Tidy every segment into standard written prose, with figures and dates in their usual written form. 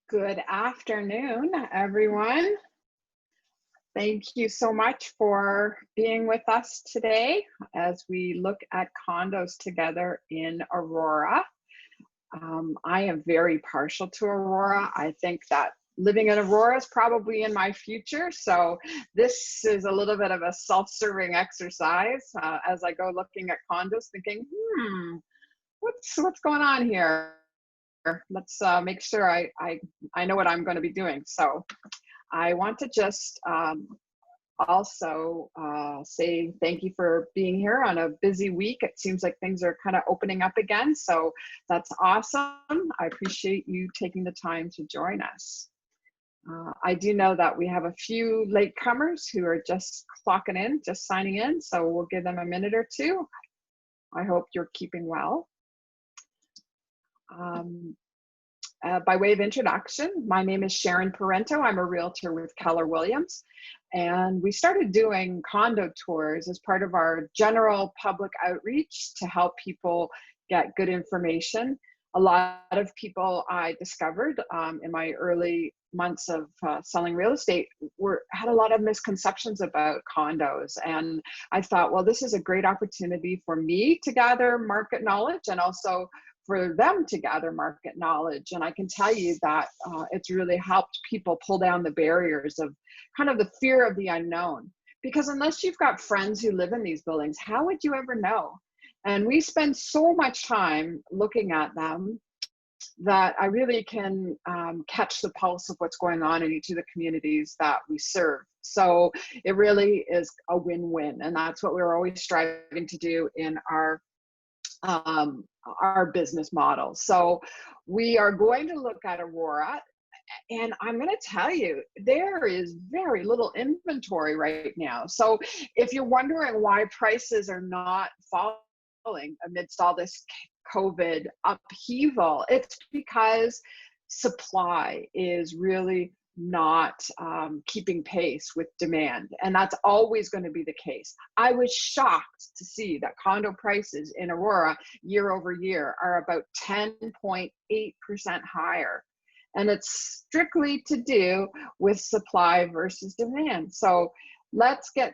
Good afternoon, everyone. Thank you so much for being with us today as we look at condos together in Aurora. I am very partial to Aurora. I think that living in Aurora is probably in my future. So this is a little bit of a self-serving exercise as I go looking at condos thinking, what's going on here? Let's make sure I know what I'm going to be doing. So I want to just also say thank you for being here on a busy week. It seems like things are kind of opening up again. So that's awesome. I appreciate you taking the time to join us. I do know that we have a few latecomers who are just clocking in, just signing in. So we'll give them a minute or two. I hope you're keeping well. By way of introduction, my name is Sharon Parento. I'm a realtor with Keller Williams. And we started doing condo tours as part of our general public outreach to help people get good information. A lot of people I discovered in my early months of selling real estate had a lot of misconceptions about condos. And I thought, well, this is a great opportunity for me to gather market knowledge and also for them to gather market knowledge. And I can tell you that it's really helped people pull down the barriers of kind of the fear of the unknown. Because unless you've got friends who live in these buildings, how would you ever know? And we spend so much time looking at them that I really can catch the pulse of what's going on in each of the communities that we serve. So it really is a win-win. And that's what we're always striving to do in our business model. So we are going to look at Aurora, and I'm going to tell you, there is very little inventory right now. So if you're wondering why prices are not falling amidst all this COVID upheaval, it's because supply is really not keeping pace with demand. And that's always going to be the case. I was shocked to see that condo prices in Aurora year over year are about 10.8% higher. And it's strictly to do with supply versus demand. So let's get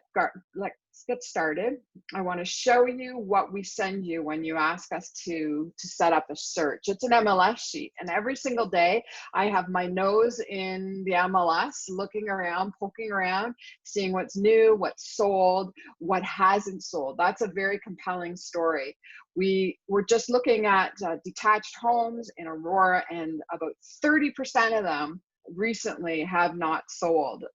started. I want to show you what we send you when you ask us to set up a search. It's an MLS sheet, and every single day I have my nose in the MLS, looking around, poking around, seeing what's new, what's sold, what hasn't sold. That's a very compelling story. We were just looking at detached homes in Aurora, and about 30% of them recently have not sold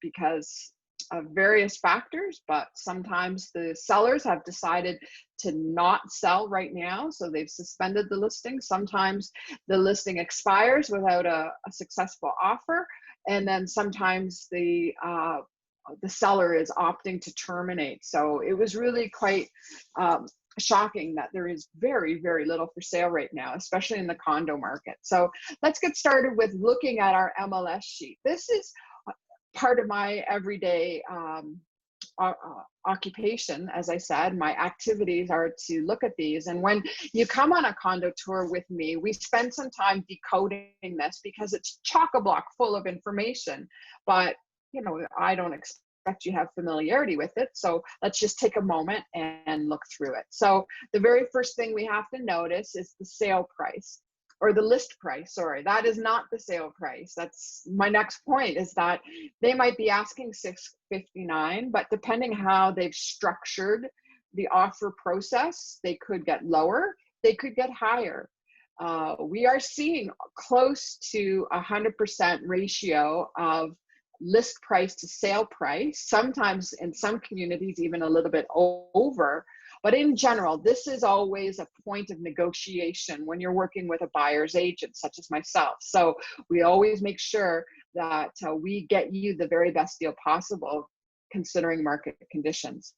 because of various factors, but sometimes the sellers have decided to not sell right now, so they've suspended the listing. Sometimes the listing expires without a successful offer, and then sometimes the seller is opting to terminate. So it was really quite shocking that there is very, very little for sale right now, especially in the condo market. So let's get started with looking at our MLS sheet. This is part of my everyday occupation. As I said, my activities are to look at these. And when you come on a condo tour with me, we spend some time decoding this because it's chock-a-block full of information. But, you know, I don't expect you have familiarity with it. So let's just take a moment and look through it. So the very first thing we have to notice is the sale price. Or the list price, sorry, that is not the sale price. That's my next point, is that they might be asking $659, but depending how they've structured the offer process, they could get lower, they could get higher. We are seeing close to 100% ratio of list price to sale price, sometimes in some communities even a little bit over. But in general, this is always a point of negotiation when you're working with a buyer's agent, such as myself. So we always make sure that we get you the very best deal possible, considering market conditions.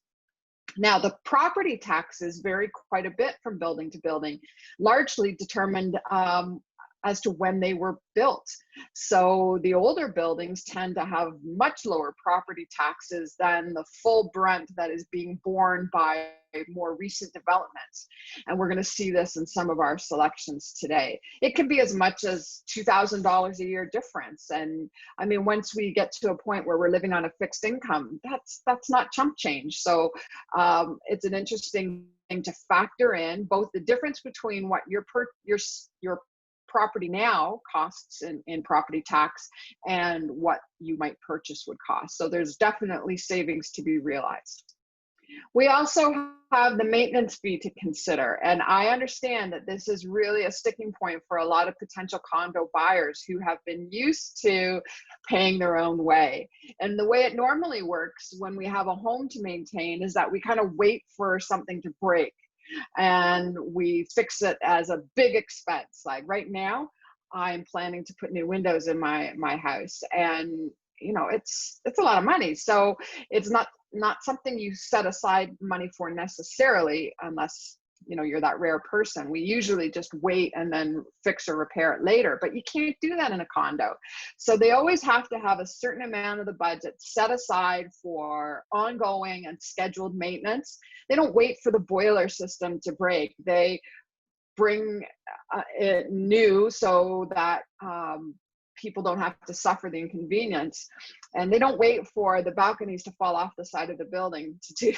Now, the property taxes vary quite a bit from building to building, largely determined as to when they were built. So the older buildings tend to have much lower property taxes than the full brunt that is being borne by more recent developments. And we're going to see this in some of our selections today. It can be as much as $2,000 a year difference. And I mean, once we get to a point where we're living on a fixed income, that's not chump change. So it's an interesting thing to factor in, both the difference between what your property now costs in property tax and what you might purchase would cost. So there's definitely savings to be realized. We also have the maintenance fee to consider. And I understand that this is really a sticking point for a lot of potential condo buyers who have been used to paying their own way. And the way it normally works when we have a home to maintain is that we kind of wait for something to break and we fix it as a big expense. Like right now, I'm planning to put new windows in my house, and you know, it's a lot of money. So it's not something you set aside money for necessarily, unless you know you're that rare person. We usually just wait and then fix or repair it later, but you can't do that in a condo. So they always have to have a certain amount of the budget set aside for ongoing and scheduled maintenance. They don't wait for the boiler system to break. They bring it new so that people don't have to suffer the inconvenience. And they don't wait for the balconies to fall off the side of the building to do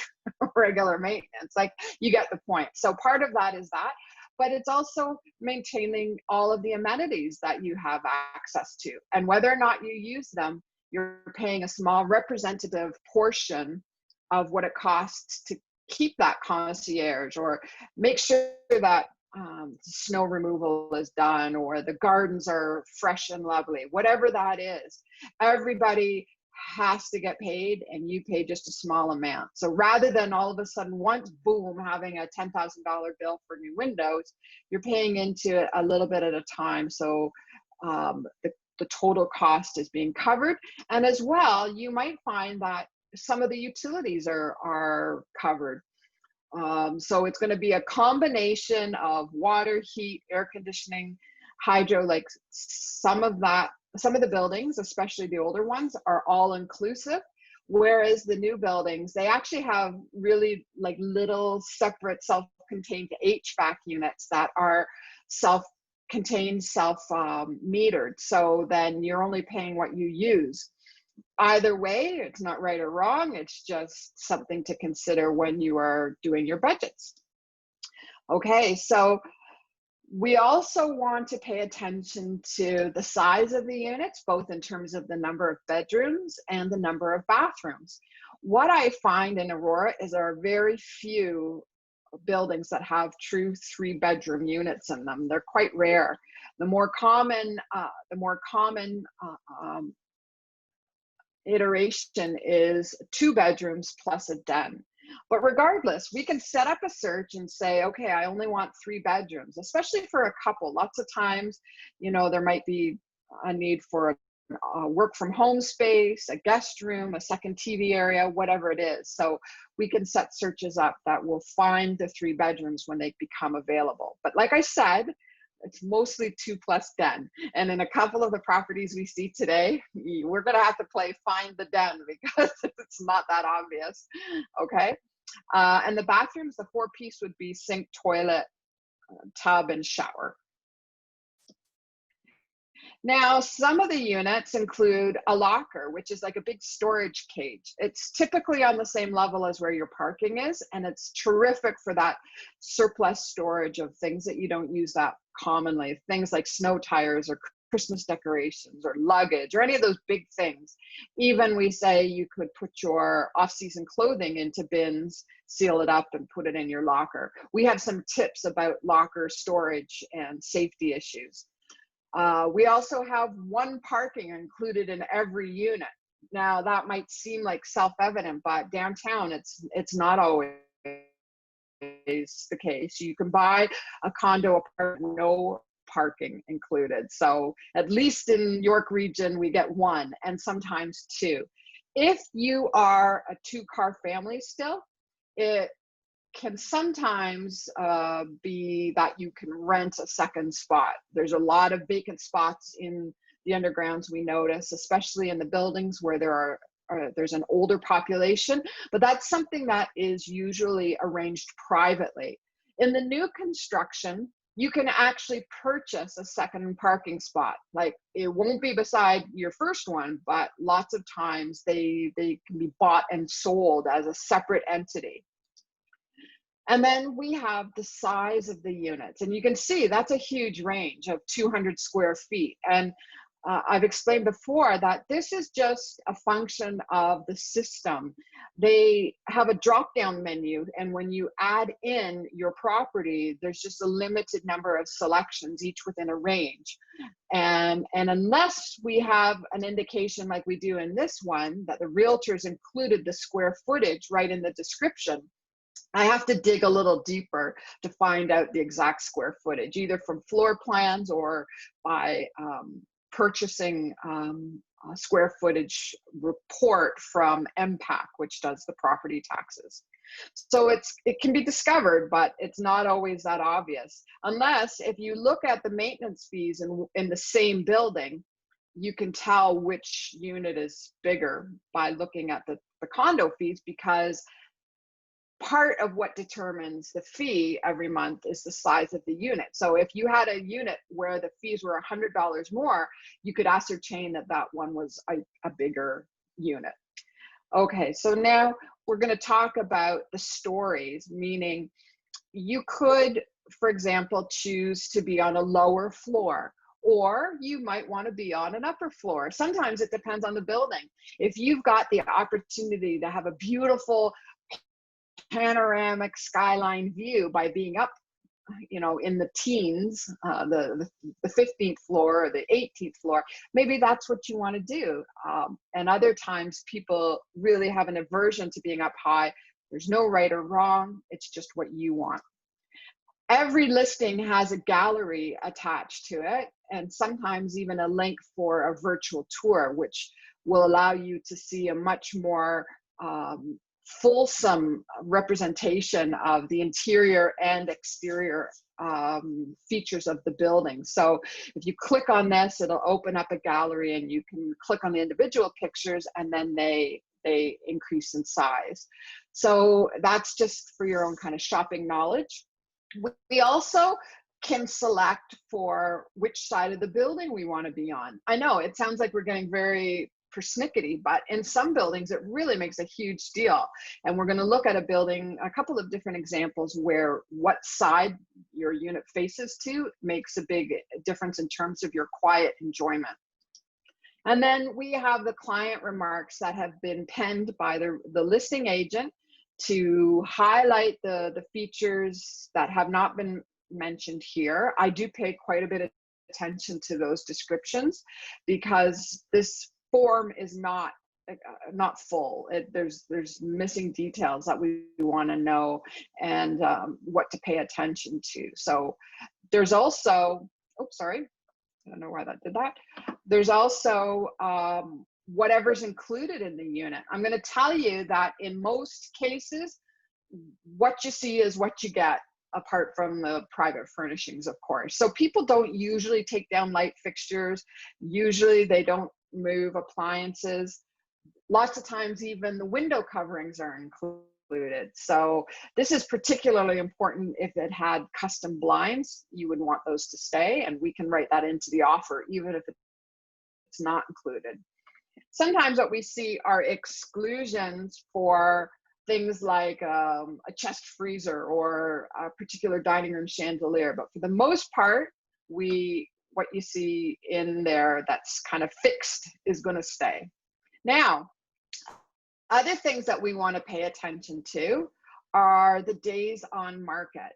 regular maintenance. Like, you get the point. So part of that is that, but it's also maintaining all of the amenities that you have access to. And whether or not you use them, you're paying a small representative portion of what it costs to keep that concierge, or make sure that snow removal is done, or the gardens are fresh and lovely, whatever that is. Everybody has to get paid, and you pay just a small amount. So rather than all of a sudden once, boom, having a $10,000 bill for new windows, you're paying into it a little bit at a time. So the total cost is being covered. And as well, you might find that some of the utilities are covered. So it's going to be a combination of water, heat, air conditioning, hydro. Like some of the buildings, especially the older ones, are all inclusive, whereas the new buildings, they actually have really like little separate self-contained HVAC units that are self-contained, self-metered. So then you're only paying what you use. Either way, it's not right or wrong. It's just something to consider when you are doing your budgets. Okay, so we also want to pay attention to the size of the units, both in terms of the number of bedrooms and the number of bathrooms. What I find in Aurora is there are very few buildings that have true 3-bedroom units in them. They're quite rare. The more common iteration is 2 bedrooms plus a den. But regardless, we can set up a search and say, okay, I only want 3 bedrooms, especially for a couple. Lots of times, you know, there might be a need for a work from home space, a guest room, a second TV area, whatever it is. So we can set searches up that will find the 3 bedrooms when they become available. But like I said, it's mostly 2 plus den. And in a couple of the properties we see today, we're going to have to play find the den because it's not that obvious. Okay. And the bathrooms, the 4-piece would be sink, toilet, tub, and shower. Now, some of the units include a locker, which is like a big storage cage. It's typically on the same level as where your parking is, and it's terrific for that surplus storage of things that you don't use that commonly, things like snow tires or Christmas decorations or luggage or any of those big things. Even we say you could put your off-season clothing into bins, seal it up, and put it in your locker. We have some tips about locker storage and safety issues. We also have 1 parking included in every unit. Now that might seem like self-evident, but downtown it's not always the case. You can buy a condo apartment, no parking included. So at least in York region, we get 1 and sometimes 2. If you are a 2-car family still, it can sometimes be that you can rent a second spot. There's a lot of vacant spots in the undergrounds, we notice, especially in the buildings where there's an older population, but that's something that is usually arranged privately. In the new construction, you can actually purchase a second parking spot. Like, it won't be beside your first one, but lots of times they can be bought and sold as a separate entity. And then we have the size of the units, and you can see that's a huge range of 200 square feet. And I've explained before that this is just a function of the system. They have a drop-down menu, and when you add in your property, there's just a limited number of selections, each within a range. And unless we have an indication like we do in this one, that the realtors included the square footage right in the description, I have to dig a little deeper to find out the exact square footage, either from floor plans or by purchasing a square footage report from M.P.A.C, which does the property taxes. So it can be discovered, but it's not always that obvious. Unless if you look at the maintenance fees in the same building, you can tell which unit is bigger by looking at the condo fees, because part of what determines the fee every month is the size of the unit. So if you had a unit where the fees were $100 more, you could ascertain that that one was a bigger unit. Okay, so now we're going to talk about the stories, meaning you could, for example, choose to be on a lower floor, or you might want to be on an upper floor. Sometimes it depends on the building. If you've got the opportunity to have a beautiful panoramic skyline view by being up, you know, in the teens, the 15th floor or the 18th floor, maybe that's what you want to do. And other times people really have an aversion to being up high. There's no right or wrong. It's just what you want. Every listing has a gallery attached to it, and sometimes even a link for a virtual tour, which will allow you to see a much more fulsome representation of the interior and exterior features of the building. So if you click on this, it'll open up a gallery, and you can click on the individual pictures, and then they increase in size. So that's just for your own kind of shopping knowledge. We also can select for which side of the building we want to be on. I know it sounds like we're getting very persnickety, but in some buildings it really makes a huge deal. And we're going to look at a couple of different examples where what side your unit faces to makes a big difference in terms of your quiet enjoyment. And then we have the client remarks that have been penned by the listing agent to highlight the features that have not been mentioned here. I do pay quite a bit of attention to those descriptions, because this form is not full. There's missing details that we want to know, and what to pay attention to. So there's also, oh, sorry, I don't know why that did that. There's also whatever's included in the unit. I'm going to tell you that in most cases, what you see is what you get, apart from the private furnishings, of course. So people don't usually take down light fixtures. Usually they don't move appliances. Lots of times even the window coverings are included. So this is particularly important if it had custom blinds. You would want those to stay, and we can write that into the offer even if it's not included. Sometimes what we see are exclusions for things like a chest freezer or a particular dining room chandelier, but for the most part, what you see in there that's kind of fixed is going to stay. Now, other things that we want to pay attention to are the days on market.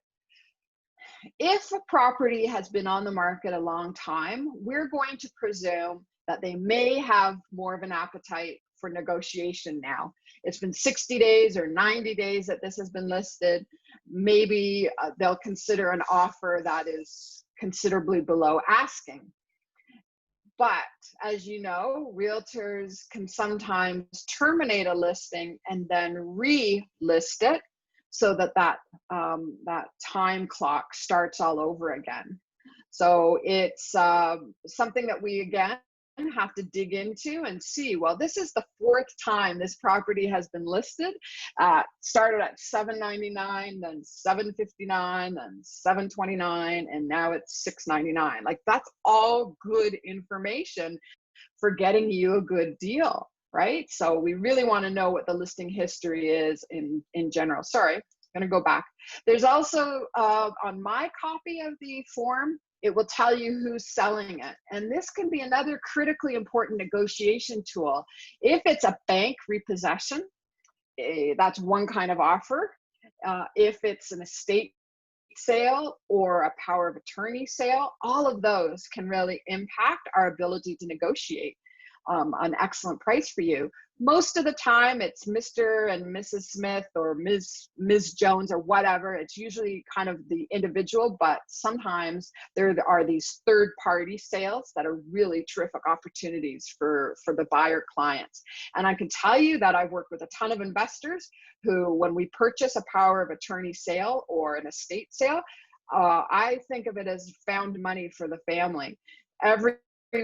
If a property has been on the market a long time, we're going to presume that they may have more of an appetite for negotiation now. It's been 60 days or 90 days that this has been listed. Maybe they'll consider an offer that is considerably below asking. But as you know, realtors can sometimes terminate a listing and then relist it so that that time clock starts all over again. So it's something that we, again, have to dig into and see, well, this is the fourth time this property has been listed. Started at $799, then $759, then $729, and now it's $699. Like, that's all good information for getting you a good deal, right? So we really want to know what the listing history is in general. Sorry, I'm going to go back. There's also on my copy of the form, it will tell you who's selling it. And this can be another critically important negotiation tool. If it's a bank repossession, that's one kind of offer. If it's an estate sale or a power of attorney sale, all of those can really impact our ability to negotiate an excellent price for you. Most of the time it's Mr. and Mrs. Smith or Ms. Jones or whatever. It's usually kind of the individual, but sometimes there are these third-party sales that are really terrific opportunities for the buyer clients. And I can tell you that I've worked with a ton of investors who, when we purchase a power of attorney sale or an estate sale, I think of it as found money for the family. Every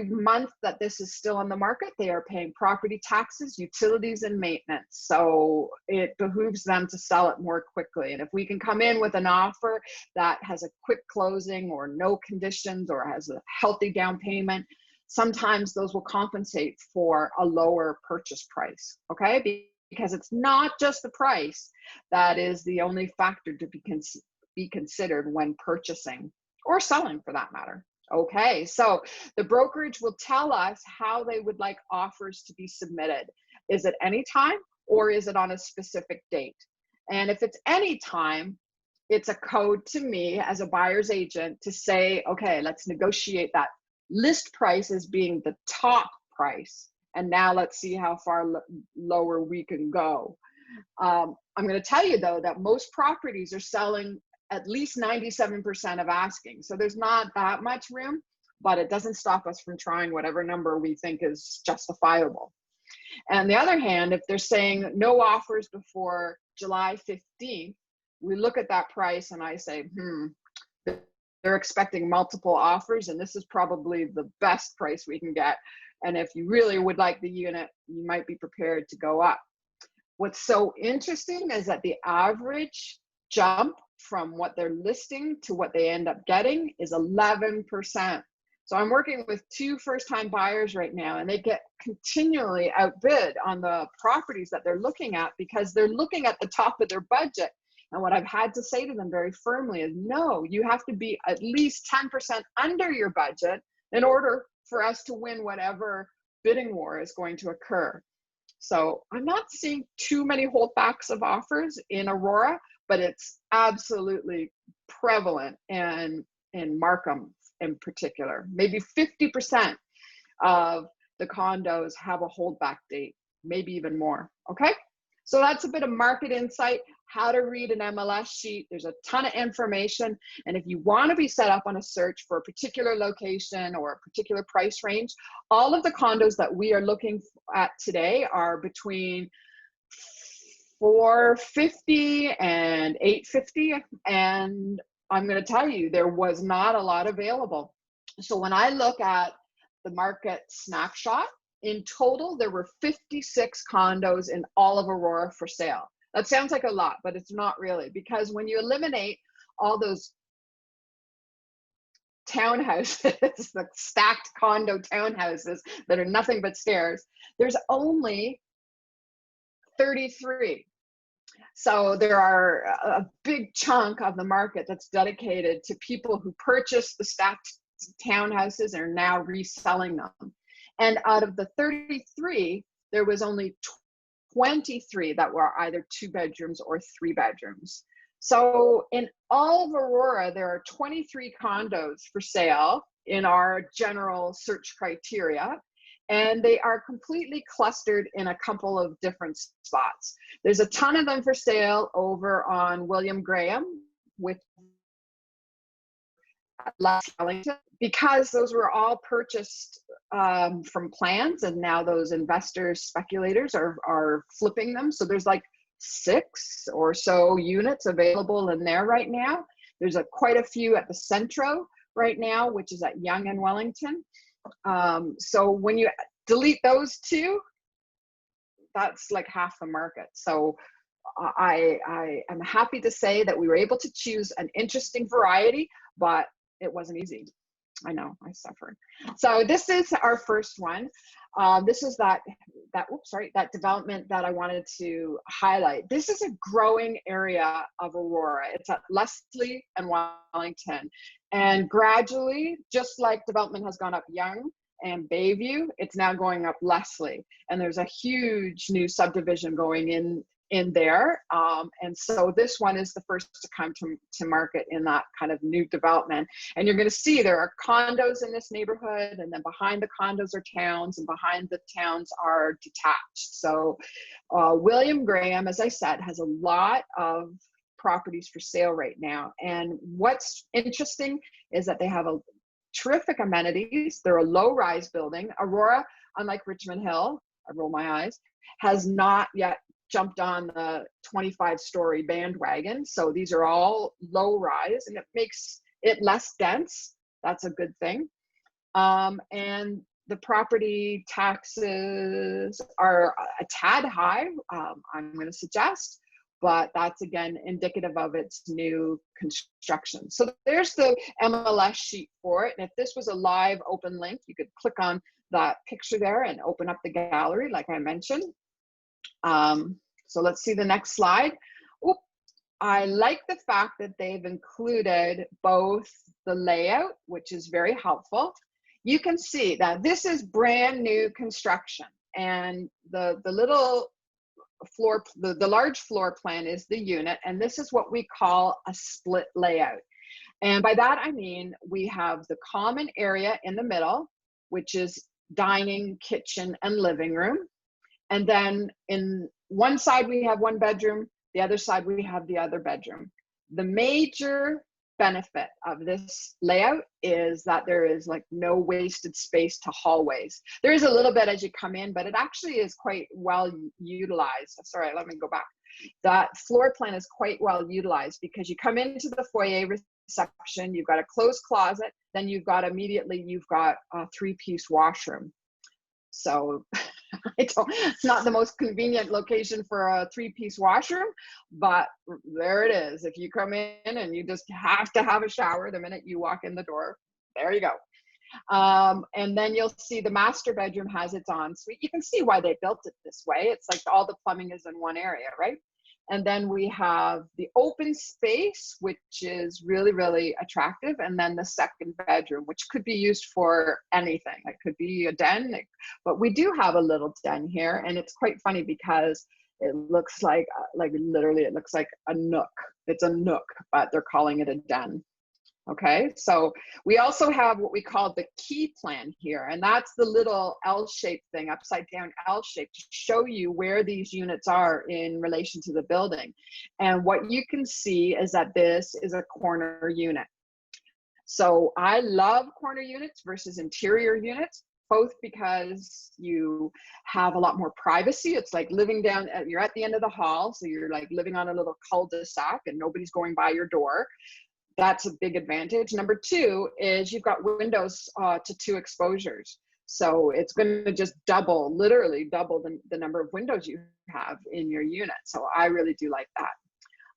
month that this is still on the market, they are paying property taxes, utilities, and maintenance. So it behooves them to sell it more quickly. And if we can come in with an offer that has a quick closing or no conditions or has a healthy down payment, sometimes those will compensate for a lower purchase price, okay? Because it's not just the price that is the only factor to be considered when purchasing or selling, for that matter. Okay, so the brokerage will tell us how they would like offers to be submitted. Is it any time or is it on a specific date? And if it's any time, it's a code to me as a buyer's agent to say, okay, let's negotiate that list price as being the top price. And now let's see how far lower we can go. I'm going to tell you, though, that most properties are selling at least 97% of asking. So there's not that much room, but it doesn't stop us from trying whatever number we think is justifiable. And on the other hand, if they're saying no offers before July 15th, we look at that price and I say, they're expecting multiple offers, and this is probably the best price we can get. And if you really would like the unit, you might be prepared to go up. What's so interesting is that the average jump from what they're listing to what they end up getting is 11%. So I'm working with 2 first-time buyers right now, and they get continually outbid on the properties that they're looking at because they're looking at the top of their budget. And what I've had to say to them very firmly is, no, you have to be at least 10% under your budget in order for us to win whatever bidding war is going to occur. So I'm not seeing too many holdbacks of offers in Aurora, but it's absolutely prevalent in Markham in particular. Maybe 50% of the condos have a holdback date, maybe even more, okay? So that's a bit of market insight, how to read an MLS sheet. There's a ton of information. And if you want to be set up on a search for a particular location or a particular price range, all of the condos that we are looking at today are between $450 and $850, and I'm going to tell you, there was not a lot available. So when I look at the market snapshot, in total there were 56 condos in all of Aurora for sale. That sounds like a lot, but it's not really, because when you eliminate all those townhouses, the stacked condo townhouses that are nothing but stairs, there's only 33. So there are a big chunk of the market that's dedicated to people who purchased the stacked townhouses and are now reselling them. And out of the 33, there was only 23 that were either 2 bedrooms or 3 bedrooms. So in all of Aurora, there are 23 condos for sale in our general search criteria. And they are completely clustered in a couple of different spots. There's a ton of them for sale over on William Graham with Ellington, because those were all purchased from plans, and now those investors, speculators are flipping them. So there's like 6 or so units available in there right now. There's quite a few at the Centro right now, which is at Yonge and Wellington. So when you delete those two, that's like half the market. So I am happy to say that we were able to choose an interesting variety, but it wasn't easy. I know, I suffered. So this is our first one. This is that development that I wanted to highlight. This is a growing area of Aurora. It's at Leslie and Wellington. And gradually, just like development has gone up Yonge and Bayview, it's now going up Leslie. And there's a huge new subdivision going in there. And so this one is the first to come to market in that kind of new development. And you're going to see there are condos in this neighborhood, and then behind the condos are towns, and behind the towns are detached. So William Graham, as I said, has a lot of properties for sale right now. And what's interesting is that they have a terrific amenities. They're a low-rise building. Aurora, unlike Richmond Hill, I roll my eyes, has not yet jumped on the 25-story bandwagon. So these are all low rise, and it makes it less dense. That's a good thing. And the property taxes are a tad high, I'm going to suggest, but that's again indicative of its new construction. So there's the MLS sheet for it. And if this was a live open link, you could click on that picture there and open up the gallery, like I mentioned. So let's see the next slide. Oop. I like the fact that they've included both the layout, which is very helpful. You can see that this is brand new construction, and the little floor, the large floor plan is the unit, and this is what we call a split layout. And by that I mean we have the common area in the middle, which is dining, kitchen, and living room. And then in one side we have one bedroom, the other side we have the other bedroom. The major benefit of this layout is that there is like no wasted space to hallways. There is a little bit as you come in, but it actually is quite well utilized. Sorry, let me go back. That floor plan is quite well utilized because you come into the foyer reception, you've got a closed closet, then you've got a 3-piece washroom. So it's not the most convenient location for a 3-piece washroom, but there it is. If you come in and you just have to have a shower the minute you walk in the door, there you go. And then you'll see the master bedroom has its ensuite. You can see why they built it this way. It's like all the plumbing is in one area, right? And then we have the open space, which is really, really attractive. And then the second bedroom, which could be used for anything. It could be a den, but we do have a little den here. And it's quite funny because it looks like literally, it looks like a nook. It's a nook, but they're calling it a den. Okay, so we also have what we call the key plan here, and that's the little L-shaped thing, upside down L-shaped, to show you where these units are in relation to the building. And what you can see is that this is a corner unit. So I love corner units versus interior units, both because you have a lot more privacy. It's like living down, you're at the end of the hall, so you're like living on a little cul-de-sac and nobody's going by your door. That's a big advantage. Number 2 is you've got windows to 2 exposures. So it's going to just double, literally double the number of windows you have in your unit. So I really do like that.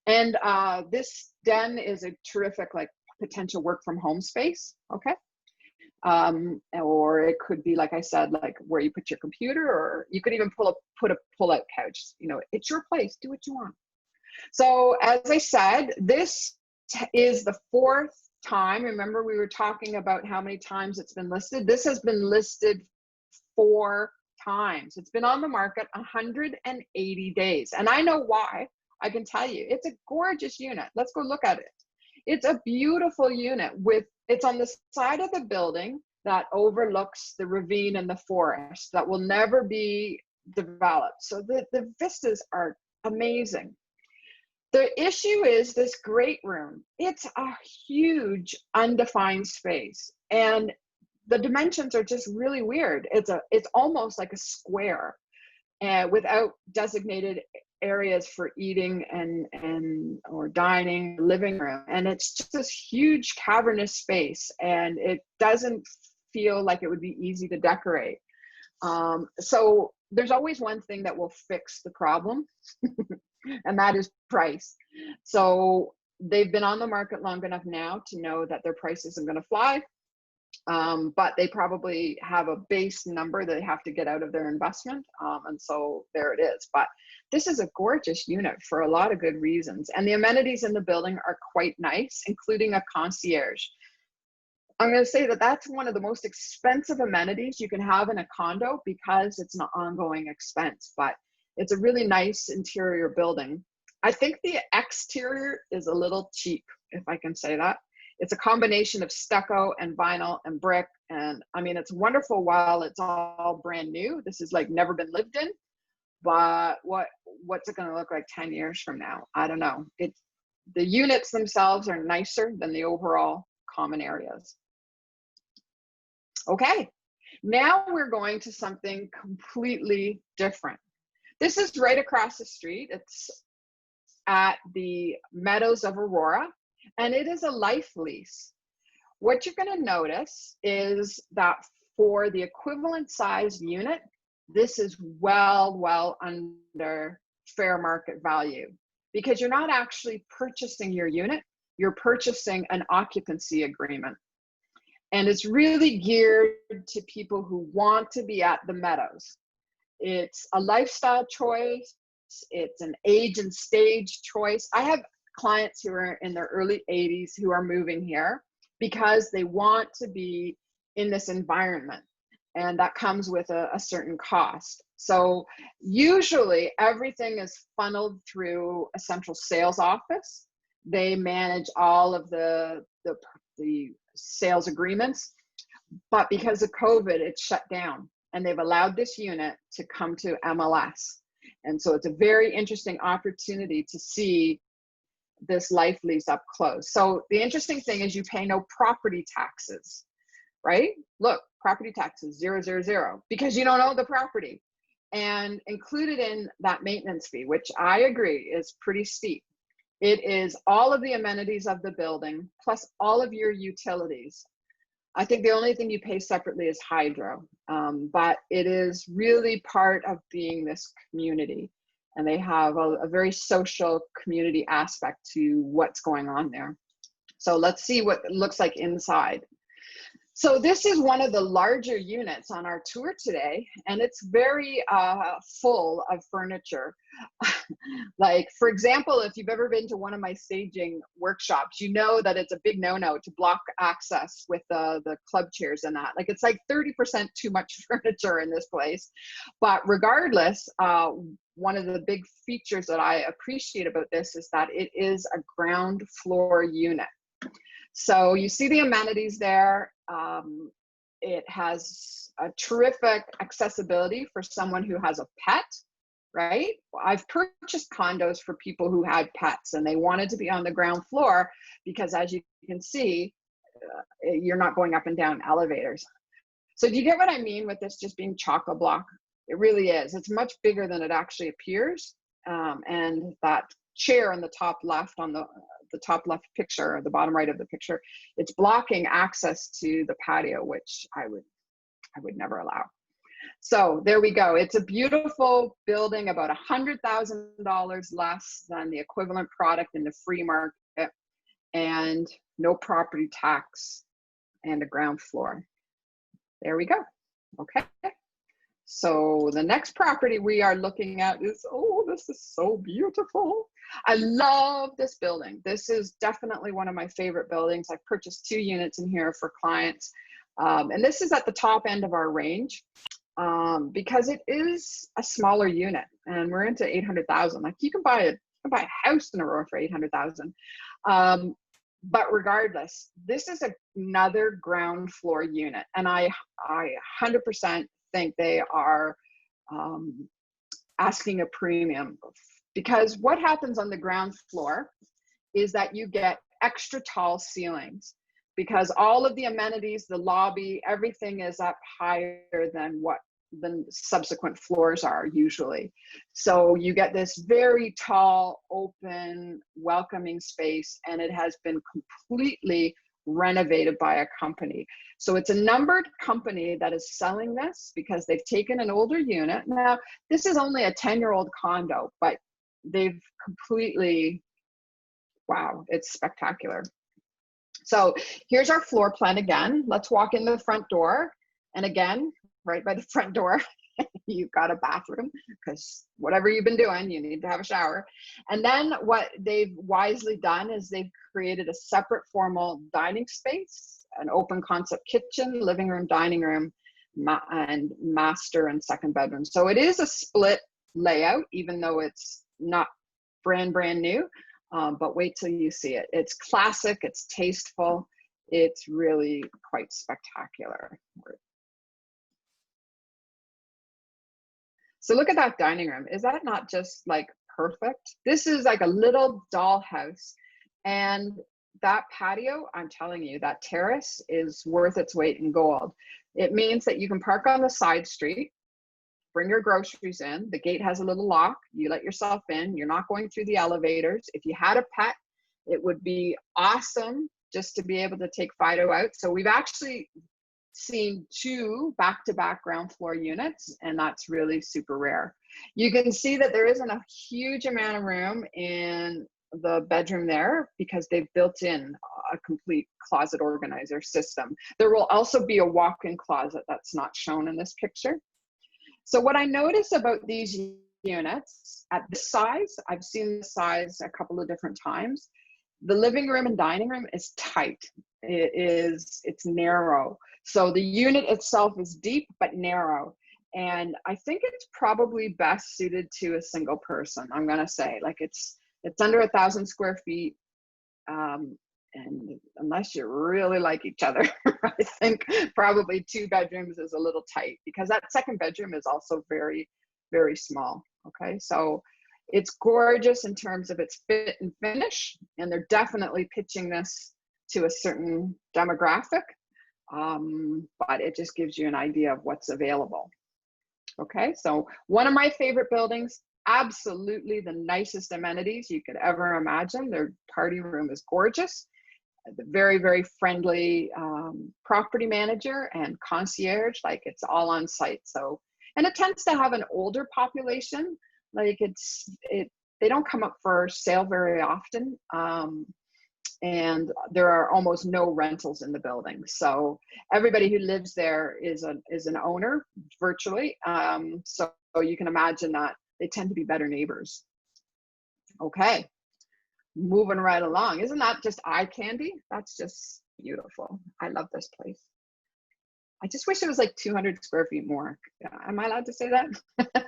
And this den is a terrific like potential work from home space, okay? Or it could be, like I said, like where you put your computer, or you could even put a pull-out couch. You know, it's your place, do what you want. So as I said, this is the 4th time. Remember, we were talking about how many times it's been listed. This has been listed 4 times. It's been on the market 180 days. And I know why. I can tell you, it's a gorgeous unit. Let's go look at it. It's a beautiful unit it's on the side of the building that overlooks the ravine and the forest that will never be developed. So the vistas are amazing. The issue is this great room. It's a huge undefined space, and the dimensions are just really weird. It's almost like a square without designated areas for eating and or dining, living room, and it's just this huge cavernous space, and it doesn't feel like it would be easy to decorate. So there's always one thing that will fix the problem, and that is price. So they've been on the market long enough now to know that their price isn't going to fly. But they probably have a base number that they have to get out of their investment. And so there it is. But this is a gorgeous unit for a lot of good reasons. And the amenities in the building are quite nice, including a concierge. I'm going to say that that's one of the most expensive amenities you can have in a condo because it's an ongoing expense, but it's a really nice interior building. I think the exterior is a little cheap, if I can say that. It's a combination of stucco and vinyl and brick. And I mean, it's wonderful while it's all brand new. This is like never been lived in, but what's it going to look like 10 years from now? I don't know. The units themselves are nicer than the overall common areas. Okay, now we're going to something completely different. This is right across the street. It's at the Meadows of Aurora, and it is a life lease. What you're going to notice is that for the equivalent size unit, this is well under fair market value, because you're not actually purchasing your unit, you're purchasing an occupancy agreement. And it's really geared to people who want to be at the Meadows. It's a lifestyle choice. It's an age and stage choice. I have clients who are in their early 80s who are moving here because they want to be in this environment. And that comes with a certain cost. So usually everything is funneled through a central sales office. They manage all of the sales agreements, but because of COVID, it's shut down, and they've allowed this unit to come to MLS. And so it's a very interesting opportunity to see this life lease up close. So the interesting thing is you pay no property taxes, right? Look, property taxes, 000, because you don't own the property. And included in that maintenance fee, which I agree is pretty steep, it is all of the amenities of the building, plus all of your utilities. I think the only thing you pay separately is hydro, but it is really part of being this community. And they have a very social community aspect to what's going on there. So let's see what it looks like inside. So this is one of the larger units on our tour today, and it's very full of furniture. Like, for example, if you've ever been to one of my staging workshops, you know that it's a big no-no to block access with the club chairs and that. Like, it's like 30% too much furniture in this place. But regardless, one of the big features that I appreciate about this is that it is a ground floor unit. So you see the amenities there. It has a terrific accessibility for someone who has a pet, right? I've purchased condos for people who had pets and they wanted to be on the ground floor because, as you can see, you're not going up and down elevators. So do you get what I mean with this just being chock-a-block? It really is. It's much bigger than it actually appears. And that chair on the top left, on the top left picture, or the bottom right of the picture, it's blocking access to the patio, which I would never allow. So there we go. It's a beautiful building, about $100,000 less than the equivalent product in the free market, and no property tax, and a ground floor. There we go. Okay. So the next property we are looking at is, oh, this is so beautiful. I love this building. This is definitely one of my favorite buildings. I've purchased 2 units in here for clients. And this is at the top end of our range because it is a smaller unit, and we're into 800,000. Like, you can buy a house in Aurora for 800,000. But regardless, this is another ground floor unit, and I 100% think they are asking a premium, because what happens on the ground floor is that you get extra tall ceilings, because all of the amenities, the lobby, everything is up higher than what the subsequent floors are usually. So you get this very tall, open, welcoming space, and it has been completely renovated by a company. So it's a numbered company that is selling this because they've taken an older unit. Now, this is only a 10-year-old condo, but they've completely, wow, it's spectacular. So here's our floor plan again. Let's walk in the front door. And again, right by the front door, you've got a bathroom, because whatever you've been doing, you need to have a shower. And then what they've wisely done is they've created a separate formal dining space, an open concept kitchen, living room, dining room, and master and second bedroom. So it is a split layout, even though it's not brand new. But wait till you see it. It's classic, it's tasteful, it's really quite spectacular. So look at that dining room. Is that not just like perfect? This is like a little dollhouse. And that patio, I'm telling you, that terrace is worth its weight in gold. It means that you can park on the side street, bring your groceries in. The gate has a little lock. You let yourself in. You're not going through the elevators. If you had a pet, it would be awesome just to be able to take Fido out. So we've actually seen 2 back-to-back ground floor units, and that's really super rare. You can see that there isn't a huge amount of room in the bedroom there because they've built in a complete closet organizer system. There will also be a walk-in closet that's not shown in this picture. So what I notice about these units at this size, I've seen the size a couple of different times. The living room and dining room is tight. It's narrow. So the unit itself is deep but narrow. And I think it's probably best suited to a single person. I'm gonna say, like, it's under 1,000 square feet. And unless you really like each other, I think probably 2 bedrooms is a little tight, because that second bedroom is also very, very small. Okay, so it's gorgeous in terms of its fit and finish, and they're definitely pitching this to a certain demographic, but it just gives you an idea of what's available. Okay, so one of my favorite buildings, absolutely the nicest amenities you could ever imagine. Their party room is gorgeous. The very, very friendly property manager and concierge, like it's all on site. So, and it tends to have an older population. Like they don't come up for sale very often. And there are almost no rentals in the building. So everybody who lives there is an owner virtually. So you can imagine that they tend to be better neighbors. Okay, moving right along. Isn't that just eye candy? That's just beautiful. I love this place. I just wish it was like 200 square feet more. Am I allowed to say that?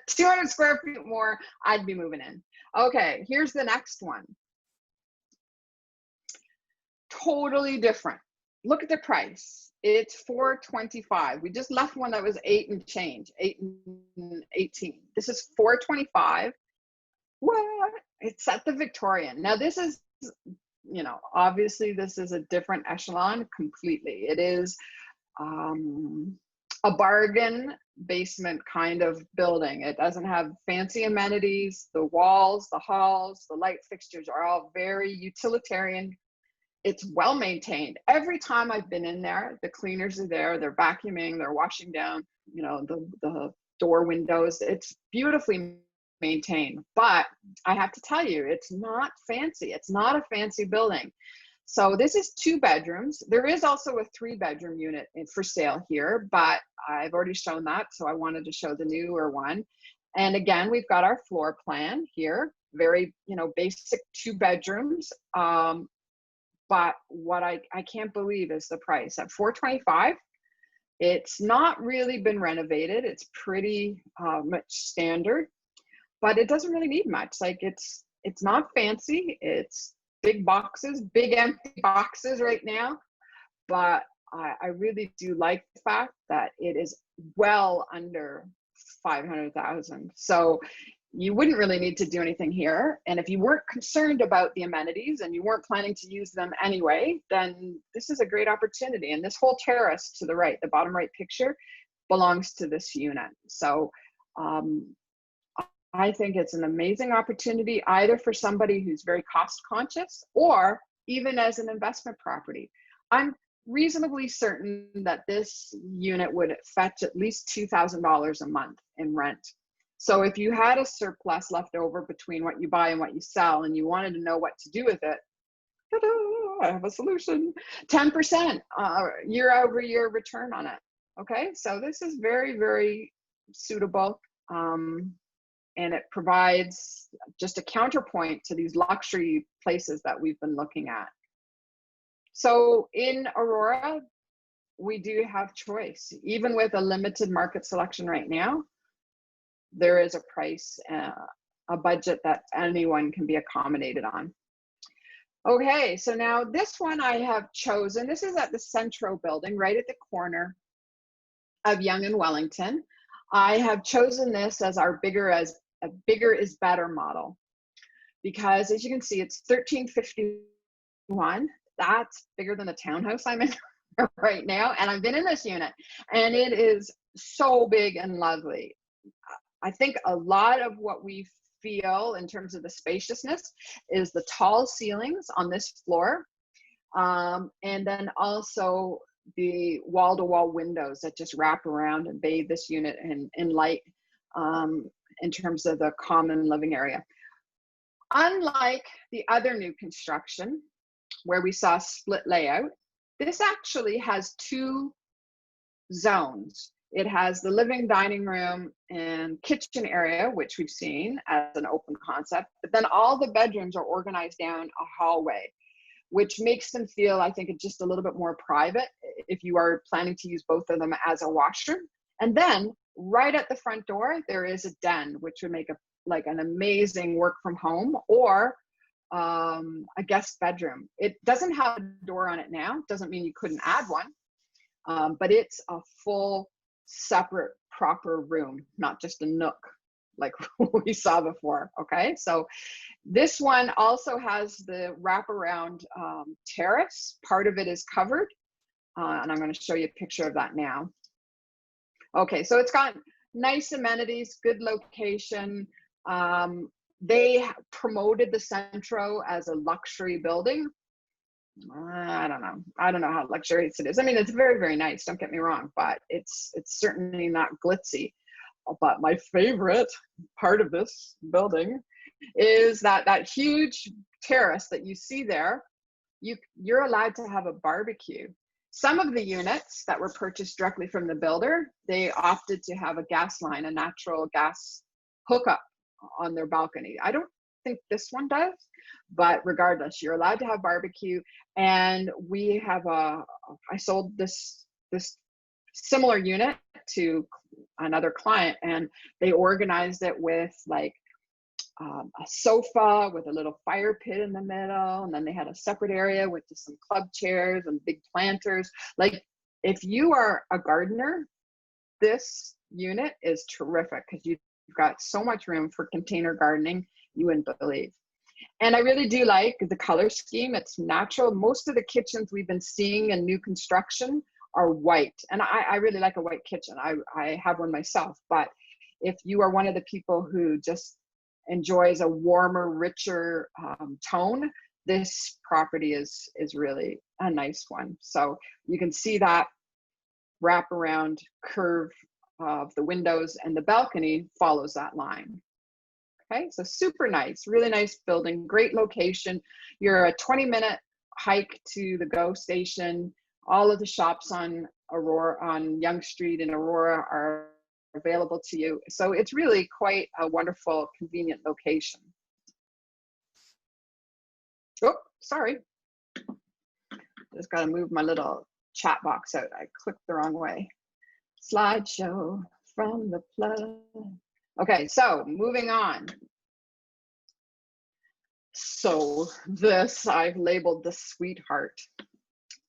200 square feet more, I'd be moving in. Okay, here's the next one. Totally different. Look at the price. It's $425. We just left one that was 8 and change, 8 and 18. This is $425. What? It's at the Victorian. Now this is, you know, obviously this is a different echelon completely. It is a bargain basement kind of building. It doesn't have fancy amenities. The walls, the halls, the light fixtures are all very utilitarian. It's well maintained. Every time I've been in there, the cleaners are there, they're vacuuming, they're washing down, you know, the door windows. It's beautifully maintained, but I have to tell you, it's not fancy. It's not a fancy building. So this is 2 bedrooms. There is also a 3-bedroom unit for sale here, but I've already shown that, so I wanted to show the newer one. And again, we've got our floor plan here, very, you know, basic 2 bedrooms. But what I can't believe is the price at $425. It's not really been renovated. It's pretty much standard, but it doesn't really need much. Like it's not fancy. It's big boxes, big empty boxes right now. But I really do like the fact that it is well under 500,000. So you wouldn't really need to do anything here. And if you weren't concerned about the amenities and you weren't planning to use them anyway, then this is a great opportunity. And this whole terrace to the right, the bottom right picture, belongs to this unit. So I think it's an amazing opportunity, either for somebody who's very cost conscious or even as an investment property. I'm reasonably certain that this unit would fetch at least $2,000 a month in rent. So if you had a surplus left over between what you buy and what you sell, and you wanted to know what to do with it, ta-da, I have a solution. 10% year over year return on it. Okay, so this is very, very suitable. And it provides just a counterpoint to these luxury places that we've been looking at. So in Aurora, we do have choice. Even with a limited market selection right now, there is a price, a budget that anyone can be accommodated on. Okay, so now this one I have chosen. This is at the Centro building, right at the corner of Yonge and Wellington. I have chosen this as our bigger is better model, because as you can see, it's 1351. That's bigger than the townhouse I'm in right now. And I've been in this unit and it is so big and lovely. I think a lot of what we feel in terms of the spaciousness is the tall ceilings on this floor. And then also the wall-to-wall windows that just wrap around and bathe this unit in light in terms of the common living area. Unlike the other new construction where we saw split layout, this actually has two zones. It has the living, dining room, and kitchen area, which we've seen as an open concept, but then all the bedrooms are organized down a hallway, which makes them feel, I think, just a little bit more private if you are planning to use both of them as a washroom. And then right at the front door, there is a den, which would make like an amazing work from home or a guest bedroom. It doesn't have a door on it now. Doesn't mean you couldn't add one, but it's a full, separate, proper room, not just a nook like we saw before. Okay, so this one also has the wraparound terrace. Part of it is covered, and I'm going to show you a picture of that now. Okay, so it's got nice amenities, good location. They promoted the Centro as a luxury building. I don't know how luxurious it is. I mean, it's very, very nice, don't get me wrong, but it's certainly not glitzy. But my favorite part of this building is that huge terrace that you see there. You're allowed to have a barbecue. Some of the units that were purchased directly from the builder, they opted to have a gas line, a natural gas hookup on their balcony. I don't think this one does, but regardless, you're allowed to have barbecue. And we have I sold this similar unit to another client, and they organized it with like a sofa with a little fire pit in the middle, and then they had a separate area with just some club chairs and big planters. Like, if you are a gardener, this unit is terrific because you've got so much room for container gardening you wouldn't believe. And I really do like the color scheme. It's natural. Most of the kitchens we've been seeing in new construction are white, and I really like a white kitchen. I have one myself, but if you are one of the people who just enjoys a warmer, richer tone, this property is really a nice one. So you can see that wraparound curve of the windows, and the balcony follows that line. Okay, so super nice, really nice building, great location. You're a 20-minute hike to the GO station. All of the shops on Aurora, on Yonge Street in Aurora, are available to you. So it's really quite a wonderful, convenient location. Oh, sorry. Just got to move my little chat box out. I clicked the wrong way. Slideshow from the plug. Okay, so moving on. So this I've labeled the Sweetheart,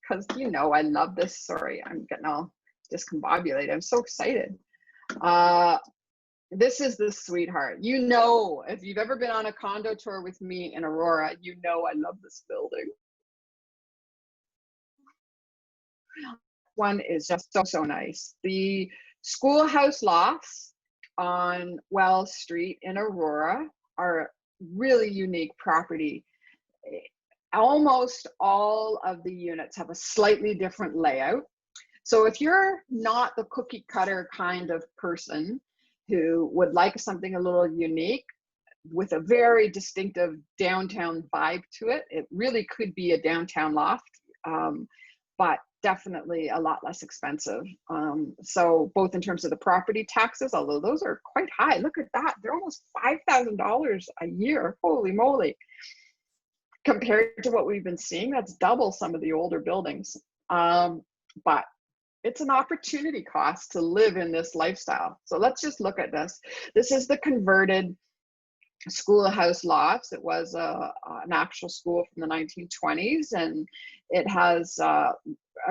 because you know I love this. Sorry, I'm getting all discombobulated. I'm so excited. This is the Sweetheart. You know, if you've ever been on a condo tour with me in Aurora, you know I love this building. One is just so nice. The Schoolhouse lofts on Wells Street in Aurora are really unique property. Almost all of the units have a slightly different layout. So if you're not the cookie cutter kind of person who would like something a little unique with a very distinctive downtown vibe to it, it really could be a downtown loft, but definitely a lot less expensive. So both in terms of the property taxes, although those are quite high, look at that, they're almost $5,000 a year, holy moly. Compared to what we've been seeing, that's double some of the older buildings. But it's an opportunity cost to live in this lifestyle. So let's just look at this. This is the converted schoolhouse lofts. It was an actual school from the 1920s, and it has a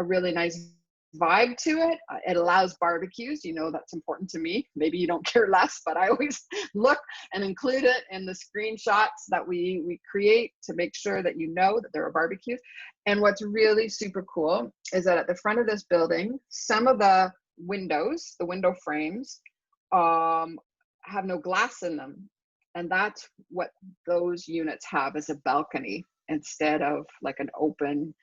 really nice vibe to it. It allows barbecues. You know, that's important to me. Maybe you don't care less, but I always look and include it in the screenshots that we create to make sure that you know that there are barbecues. And what's really super cool is that at the front of this building, some of the windows, the window frames, have no glass in them. And that's what those units have, is a balcony instead of like an open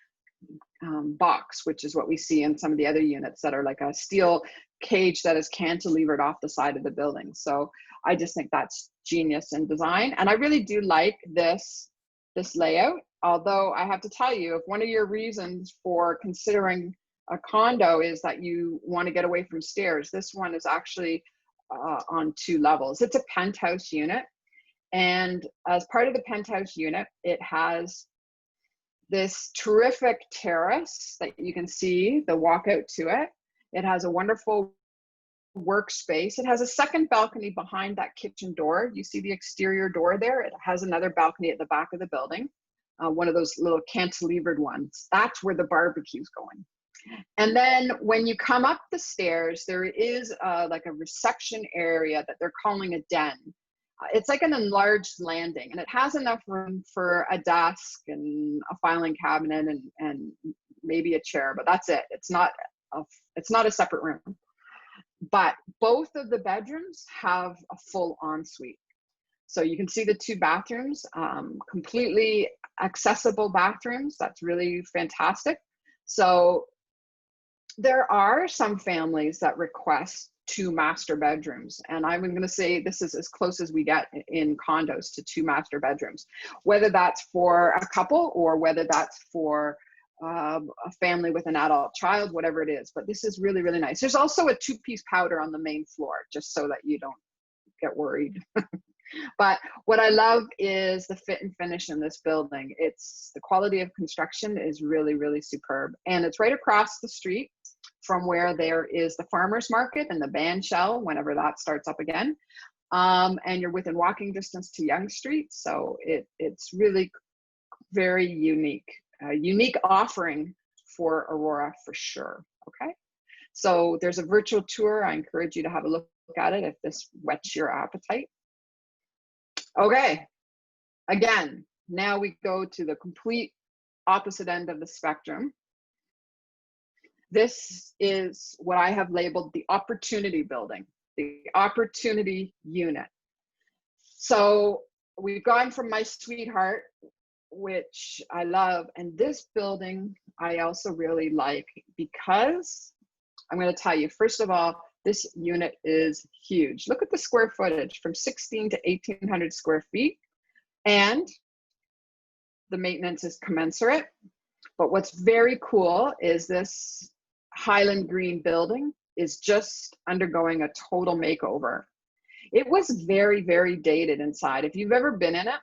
box, which is what we see in some of the other units that are like a steel cage that is cantilevered off the side of the building. So I just think that's genius in design. And I really do like this layout. Although I have to tell you, if one of your reasons for considering a condo is that you want to get away from stairs, this one is actually on 2 levels. It's a penthouse unit. And as part of the penthouse unit, it has this terrific terrace that you can see the walkout to it. It has a wonderful workspace. It has a second balcony behind that kitchen door. You see the exterior door there? It has another balcony at the back of the building, one of those little cantilevered ones. That's where the barbecue's going. And then when you come up the stairs, there is like a reception area that they're calling a den. It's like an enlarged landing, and it has enough room for a desk and a filing cabinet and maybe a chair, but that's it. It's not a separate room. But both of the bedrooms have a full ensuite. So you can see the 2 bathrooms, completely accessible bathrooms. That's really fantastic. So there are some families that request 2 master bedrooms, and I'm going to say this is as close as we get in condos to 2 master bedrooms, whether that's for a couple or whether that's for a family with an adult child, whatever it is. But this is really, really nice. There's also a 2-piece powder on the main floor, just so that you don't get worried. But what I love is the fit and finish in this building. It's the quality of construction is really, really superb, and it's right across the street from where there is the farmers market and the band shell whenever that starts up again. And you're within walking distance to Yonge Street. So it's really very unique, a unique offering for Aurora for sure. Okay. So there's a virtual tour. I encourage you to have a look at it if this whets your appetite. Okay. Again, now we go to the complete opposite end of the spectrum. This is what I have labeled the opportunity building, the opportunity unit. So we've gone from my sweetheart, which I love, and this building I also really like because I'm going to tell you, first of all, this unit is huge. Look at the square footage, from 16 to 1,800 square feet, and the maintenance is commensurate. But what's very cool is this Highland Green building is just undergoing a total makeover. It was very, very dated inside. If you've ever been in it,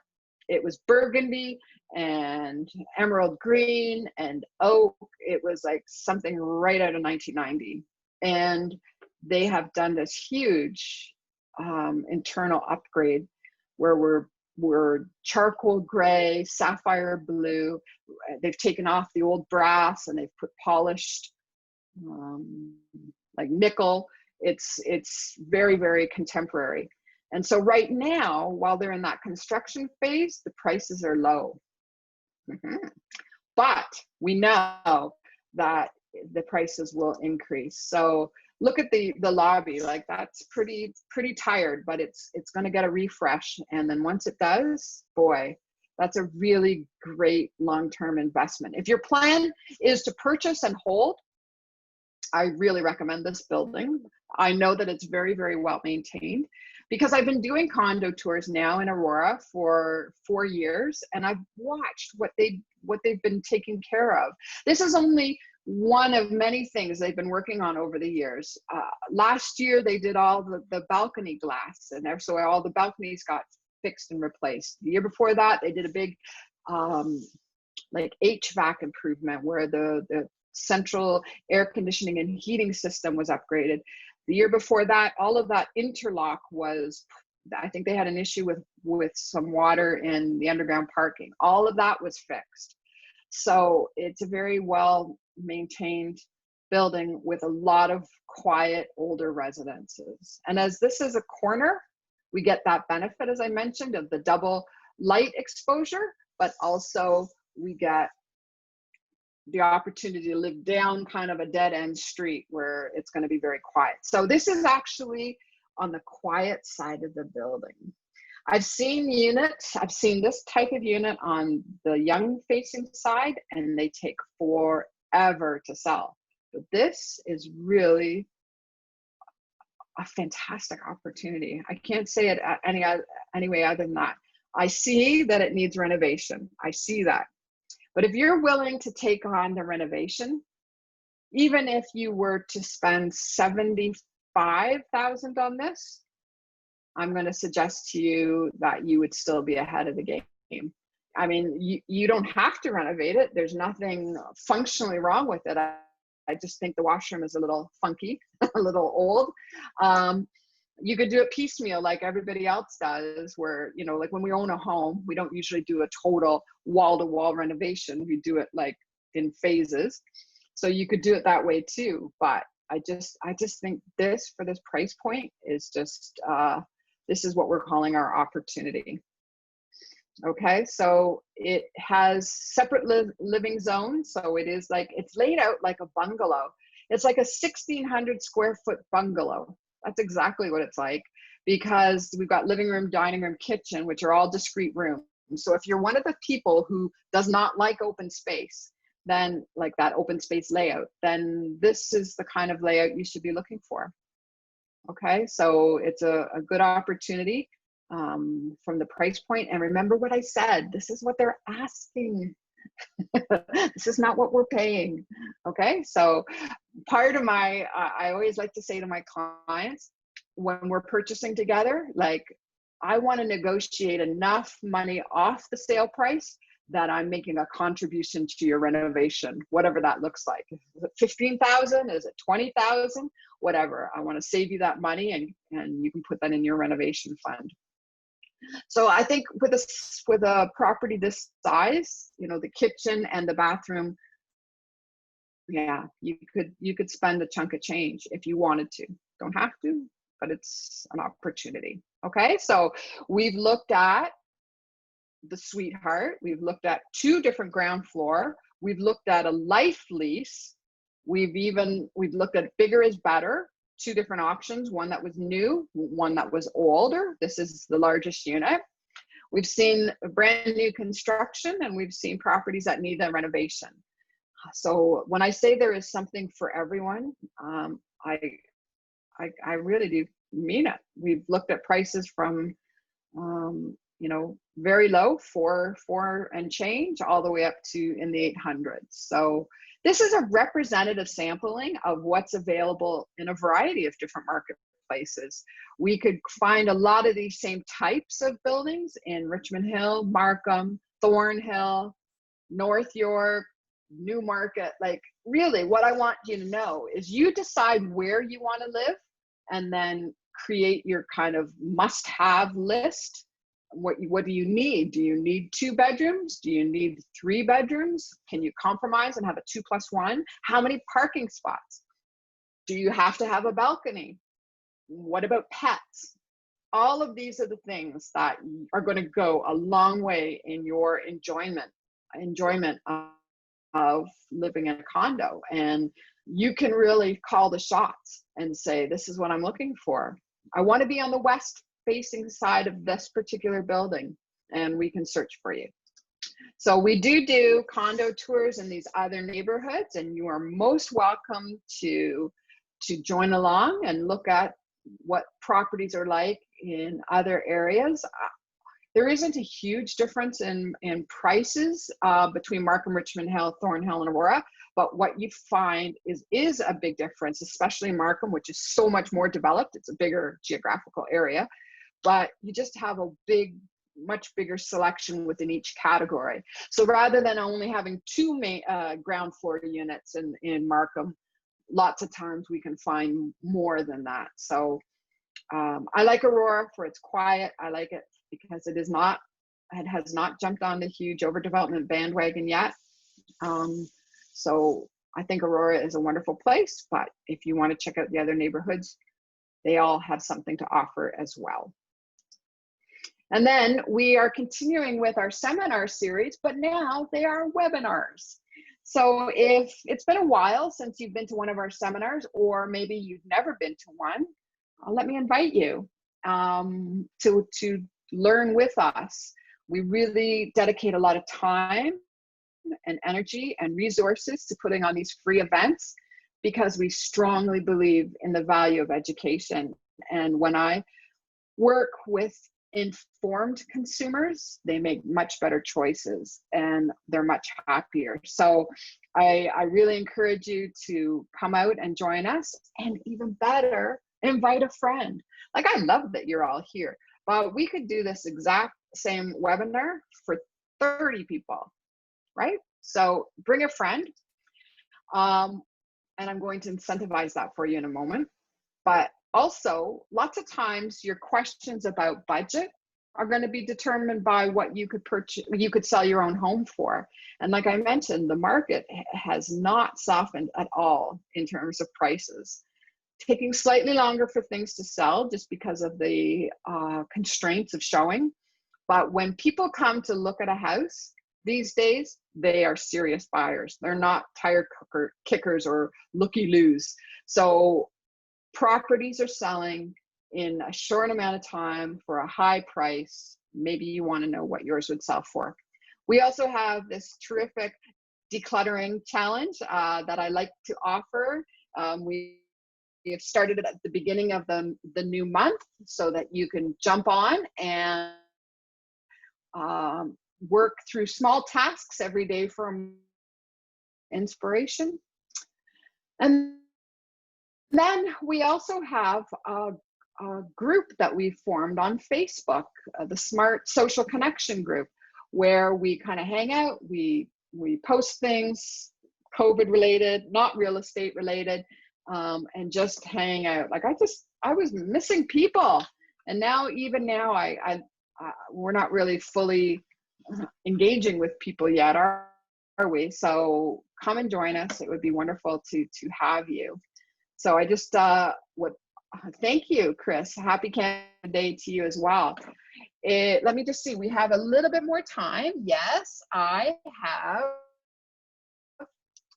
it was burgundy and emerald green and oak. It was like something right out of 1990. And they have done this huge internal upgrade where we're charcoal gray, sapphire blue. They've taken off the old brass and they've put polished like nickel. It's very, very contemporary. And so right now, while they're in that construction phase, the prices are low. But we know that the prices will increase. So look at the lobby, like that's pretty tired, but it's going to get a refresh. And then once it does, boy, that's a really great long-term investment. If your plan is to purchase and hold, I really recommend this building. I know that it's very, very well maintained because I've been doing condo tours now in Aurora for 4 years, and I've watched what they've been taking care of. This is only one of many things they've been working on over the years. Last year, they did all the balcony glass, and so all the balconies got fixed and replaced. The year before that, they did a big like HVAC improvement where the central air conditioning and heating system was upgraded. The year before that, all of that interlock was, I think they had an issue with some water in the underground parking. All of that was fixed. So it's a very well maintained building with a lot of quiet older residences. And as this is a corner, we get that benefit, as I mentioned, of the double light exposure, but also we get the opportunity to live down kind of a dead end street where it's going to be very quiet. So this is actually on the quiet side of the building. I've seen this type of unit on the young facing side, and they take forever to sell. But this is really a fantastic opportunity. I can't say it any way other than that. I see that it needs renovation. I see that. But if you're willing to take on the renovation, even if you were to spend $75,000 on this, I'm going to suggest to you that you would still be ahead of the game. I mean, you don't have to renovate it. There's nothing functionally wrong with it. I just think the washroom is a little funky, a little old. You could do it piecemeal like everybody else does, where, you know, like when we own a home, we don't usually do a total wall-to-wall renovation. We do it like in phases. So you could do it that way too. But I just think this, for this price point, is just, this is what we're calling our opportunity. Okay, so it has separate living zones. So it is like, it's laid out like a bungalow. It's like a 1,600 square foot bungalow. That's exactly what it's like, because we've got living room, dining room, kitchen, which are all discrete rooms. So if you're one of the people who does not like open space, then like that open space layout, then this is the kind of layout you should be looking for. Okay, so it's a good opportunity from the price point. And remember what I said, this is what they're asking. This is not what we're paying. Okay, so part of my, I always like to say to my clients when we're purchasing together, like, I want to negotiate enough money off the sale price that I'm making a contribution to your renovation, whatever that looks like. Is it 15,000? Is it 20,000? Whatever. I want to save you that money, and you can put that in your renovation fund. So I think with a property this size, you know, the kitchen and the bathroom, yeah, you could spend a chunk of change if you wanted to. Don't have to, but it's an opportunity. Okay, so we've looked at the Sweetheart. We've looked at 2 different ground floor. We've looked at a life lease. We've looked at bigger is better. 2 different options, one that was new, one that was older. This is the largest unit. We've seen a brand new construction, and we've seen properties that need a renovation. So when I say there is something for everyone, I really do mean it. We've looked at prices from, you know, very low, four and change, all the way up to in the 800s. So this is a representative sampling of what's available in a variety of different marketplaces. We could find a lot of these same types of buildings in Richmond Hill, Markham, Thornhill, North York, Newmarket. Like, really, what I want you to know is you decide where you want to live, and then create your kind of must-have list. What do you need? Do you need 2 bedrooms? Do you need 3 bedrooms? Can you compromise and have a 2+1? How many parking spots? Do you have to have a balcony? What about pets? All of these are the things that are going to go a long way in your enjoyment of living in a condo. And you can really call the shots and say, this is what I'm looking for. I want to be on the west facing side of this particular building, and we can search for you. So we do condo tours in these other neighborhoods, and you are most welcome to join along and look at what properties are like in other areas. There isn't a huge difference in prices between Markham, Richmond Hill, Thornhill, and Aurora, but what you find is a big difference, especially in Markham, which is so much more developed. It's a bigger geographical area, but you just have a much bigger selection within each category. So rather than only having two ground floor units in Markham, lots of times we can find more than that. So I like Aurora for its quiet. I like it because it has not jumped on the huge overdevelopment bandwagon yet. So I think Aurora is a wonderful place, but if you want to check out the other neighborhoods, they all have something to offer as well. And then we are continuing with our seminar series, but now they are webinars. So if it's been a while since you've been to one of our seminars, or maybe you've never been to one, let me invite you to learn with us. We really dedicate a lot of time and energy and resources to putting on these free events because we strongly believe in the value of education. And when I work with informed consumers, they make much better choices and they're much happier. So I really encourage you to come out and join us, and even better, invite a friend. Like, I love that you're all here, but we could do this exact same webinar for 30 people, right? So bring a friend, and I'm going to incentivize that for you in a moment. But also, lots of times your questions about budget are going to be determined by what you could purchase, you could sell your own home for. And like I mentioned, the market has not softened at all in terms of prices. Taking slightly longer for things to sell just because of the constraints of showing. But when people come to look at a house these days, they are serious buyers. They're not tire kickers or looky-loos. So properties are selling in a short amount of time for a high price. Maybe you want to know what yours would sell for. We also have this terrific decluttering challenge that I like to offer. We have started it at the beginning of the new month so that you can jump on and work through small tasks every day for inspiration. And then we also have a group that we formed on Facebook, the S.M.A.R.T Social Connection Group, where we kind of hang out, we post things COVID related, not real estate related, and just hang out. Like I was missing people, and now even now we're not really fully engaging with people yet, are we? So come and join us. It would be wonderful to have you. So I just would thank you, Chris. Happy Canada Day to you as well. Let me just see. We have a little bit more time. Yes, I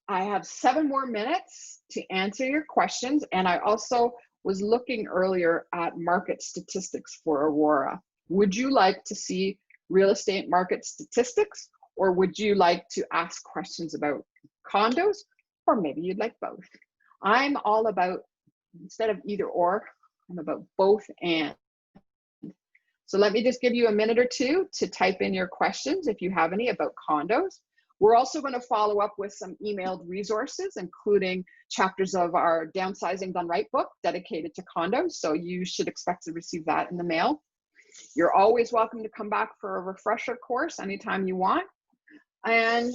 have 7 more minutes to answer your questions. And I also was looking earlier at market statistics for Aurora. Would you like to see real estate market statistics, or would you like to ask questions about condos, or maybe you'd like both? I'm all about, instead of either or, I'm about both and. So let me just give you a minute or two to type in your questions if you have any about condos. We're also going to follow up with some emailed resources, including chapters of our Downsizing Done Right book dedicated to condos. So you should expect to receive that in the mail. You're always welcome to come back for a refresher course anytime you want. And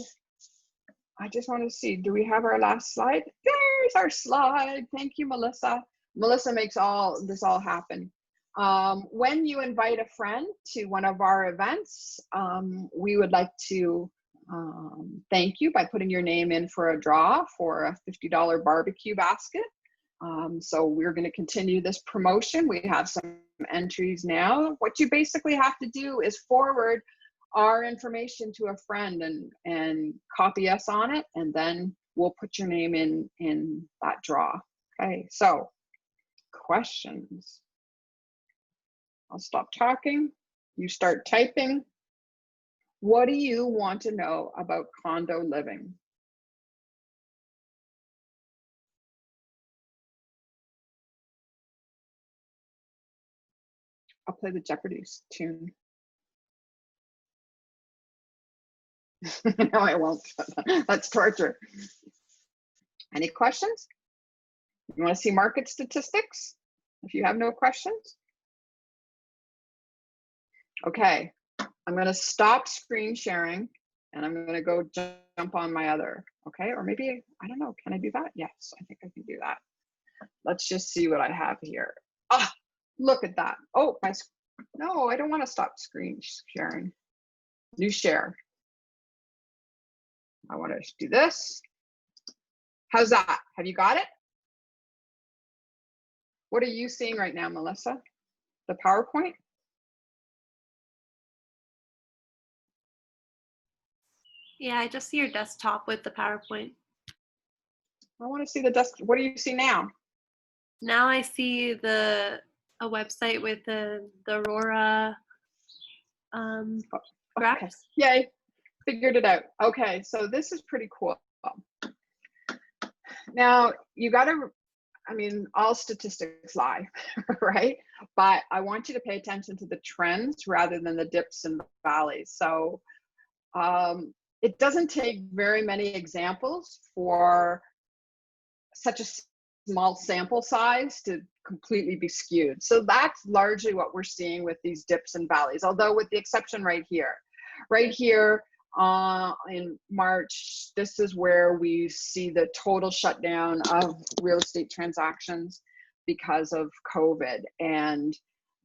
I just want to see, do we have our last slide? There's our slide. Thank you, Melissa. Melissa makes this all happen. When you invite a friend to one of our events, we would like to thank you by putting your name in for a draw for a $50 barbecue basket. So we're going to continue this promotion. We have some entries now. What you basically have to do is forward our information to a friend and copy us on it, and then we'll put your name in that draw. Okay, so questions? I'll stop talking. You start typing. What do you want to know about condo living? I'll play the Jeopardy tune. No, I won't. That's torture. Any questions? You want to see market statistics? If you have no questions? Okay, I'm going to stop screen sharing and I'm going to go jump on my other. Okay, or maybe, I don't know, can I do that? Yes, I think I can do that. Let's just see what I have here. Ah, look at that. Oh, no, I don't want to stop screen sharing. New share. I want to do this. How's that? Have you got it? What are you seeing right now, Melissa? The PowerPoint? Yeah, I just see your desktop with the PowerPoint. I want to see the desktop. What do you see now? Now I see a website with the Aurora graphs. Okay. Yay, figured it out. Okay, so this is pretty cool. Now, you got to, I mean, all statistics lie, right? But I want you to pay attention to the trends rather than the dips and valleys. So it doesn't take very many examples for such a small sample size to completely be skewed. So that's largely what we're seeing with these dips and valleys, although with the exception right here. Right here in March, this is where we see the total shutdown of real estate transactions because of COVID. And